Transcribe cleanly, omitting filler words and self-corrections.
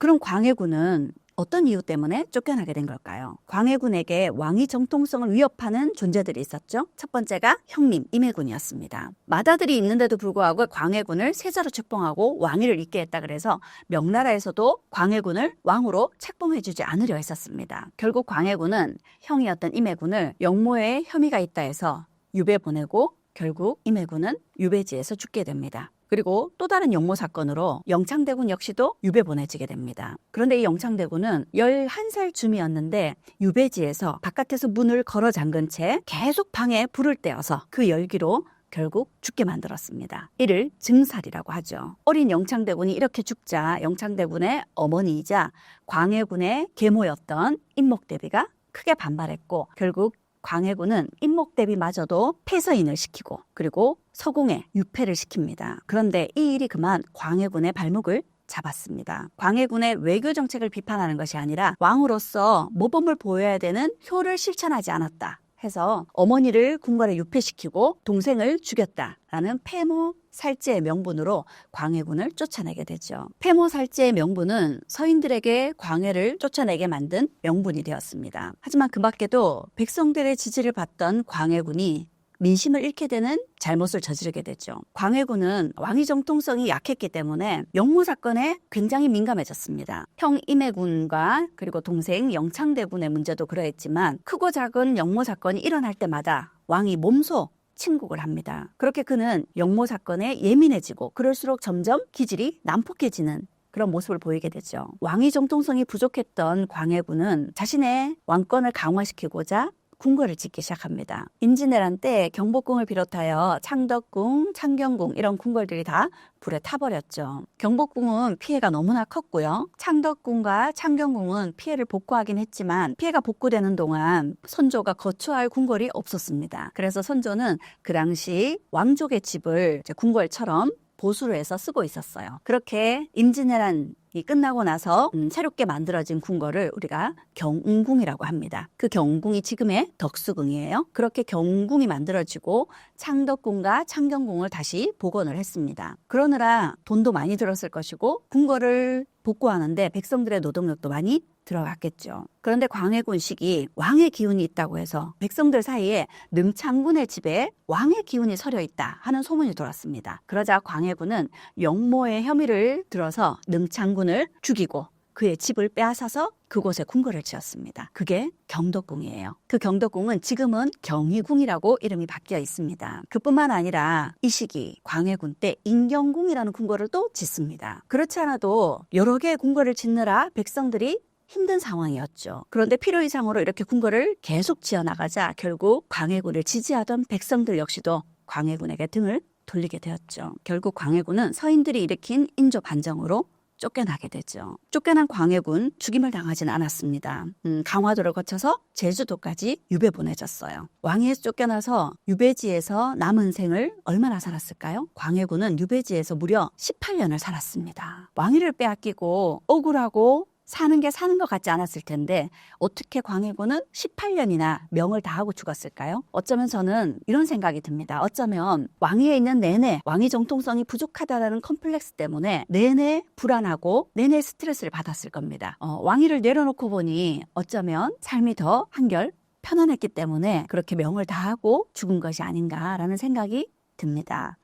그럼 광해군은 어떤 이유 때문에 쫓겨나게 된 걸까요? 광해군에게 왕위 정통성을 위협하는 존재들이 있었죠. 첫 번째가 형님 임해군이었습니다. 맏아들이 있는데도 불구하고 광해군을 세자로 책봉하고 왕위를 잇게 했다 그래서 명나라에서도 광해군을 왕으로 책봉해주지 않으려 했었습니다. 결국 광해군은 형이었던 임해군을 영모에 혐의가 있다 해서 유배 보내고 결국 임해군은 유배지에서 죽게 됩니다. 그리고 또 다른 영모 사건으로 영창대군 역시도 유배 보내지게 됩니다. 그런데 이 영창대군은 11살 쯤이었는데 유배지에서 바깥에서 문을 걸어 잠근 채 계속 방에 불을 떼어서 그 열기로 결국 죽게 만들었습니다. 이를 증살이라고 하죠. 어린 영창대군이 이렇게 죽자 영창대군의 어머니이자 광해군의 계모였던 임목대비가 크게 반발했고 결국 광해군은 임목대비마저도 폐서인을 시키고 그리고 서공에 유폐를 시킵니다. 그런데 이 일이 그만 광해군의 발목을 잡았습니다. 광해군의 외교 정책을 비판하는 것이 아니라 왕으로서 모범을 보여야 되는 효를 실천하지 않았다 해서 어머니를 궁궐에 유폐시키고 동생을 죽였다라는 폐모살제의 명분으로 광해군을 쫓아내게 되죠. 폐모살제의 명분은 서인들에게 광해를 쫓아내게 만든 명분이 되었습니다. 하지만 그 밖에도 백성들의 지지를 받던 광해군이 민심을 잃게 되는 잘못을 저지르게 되죠. 광해군은 왕위 정통성이 약했기 때문에 영모 사건에 굉장히 민감해졌습니다. 형 임해군과 그리고 동생 영창대군의 문제도 그러했지만 크고 작은 영모 사건이 일어날 때마다 왕이 몸소 침국을 합니다. 그렇게 그는 영모 사건에 예민해지고 그럴수록 점점 기질이 난폭해지는 그런 모습을 보이게 되죠. 왕위 정통성이 부족했던 광해군은 자신의 왕권을 강화시키고자 궁궐을 짓기 시작합니다. 임진왜란 때 경복궁을 비롯하여 창덕궁, 창경궁 이런 궁궐들이 다 불에 타버렸죠. 경복궁은 피해가 너무나 컸고요. 창덕궁과 창경궁은 피해를 복구하긴 했지만 피해가 복구되는 동안 선조가 거처할 궁궐이 없었습니다. 그래서 선조는 그 당시 왕족의 집을 궁궐처럼 보수를 해서 쓰고 있었어요. 그렇게 임진왜란이 끝나고 나서 새롭게 만들어진 궁궐을 우리가 경운궁이라고 합니다. 그 경운궁이 지금의 덕수궁이에요. 그렇게 경운궁이 만들어지고 창덕궁과 창경궁을 다시 복원을 했습니다. 그러느라 돈도 많이 들었을 것이고 궁궐을 복구하는데 백성들의 노동력도 많이 들어갔겠죠. 그런데 광해군 시기 왕의 기운이 있다고 해서 백성들 사이에 능창군의 집에 왕의 기운이 서려 있다 하는 소문이 돌았습니다. 그러자 광해군은 영모의 혐의를 들어서 능창군을 죽이고 그의 집을 빼앗아서 그곳에 궁궐을 지었습니다. 그게 경덕궁이에요. 그 경덕궁은 지금은 경희궁이라고 이름이 바뀌어 있습니다. 그뿐만 아니라 이 시기 광해군 때 인경궁이라는 궁궐을 또 짓습니다. 그렇지 않아도 여러 개의 궁궐을 짓느라 백성들이 힘든 상황이었죠. 그런데 필요 이상으로 이렇게 궁궐을 계속 지어나가자 결국 광해군을 지지하던 백성들 역시도 광해군에게 등을 돌리게 되었죠. 결국 광해군은 서인들이 일으킨 인조 반정으로 쫓겨나게 되죠. 쫓겨난 광해군 죽임을 당하지는 않았습니다. 강화도를 거쳐서 제주도까지 유배 보내졌어요. 왕위에서 쫓겨나서 유배지에서 남은 생을 얼마나 살았을까요? 광해군은 유배지에서 무려 18년을 살았습니다. 왕위를 빼앗기고 억울하고 사는 게 사는 것 같지 않았을 텐데 어떻게 광해군은 18년이나 명을 다하고 죽었을까요? 어쩌면 저는 이런 생각이 듭니다. 어쩌면 왕위에 있는 내내 왕위 정통성이 부족하다는 컴플렉스 때문에 내내 불안하고 내내 스트레스를 받았을 겁니다. 왕위를 내려놓고 보니 어쩌면 삶이 더 한결 편안했기 때문에 그렇게 명을 다하고 죽은 것이 아닌가라는 생각이 듭니다.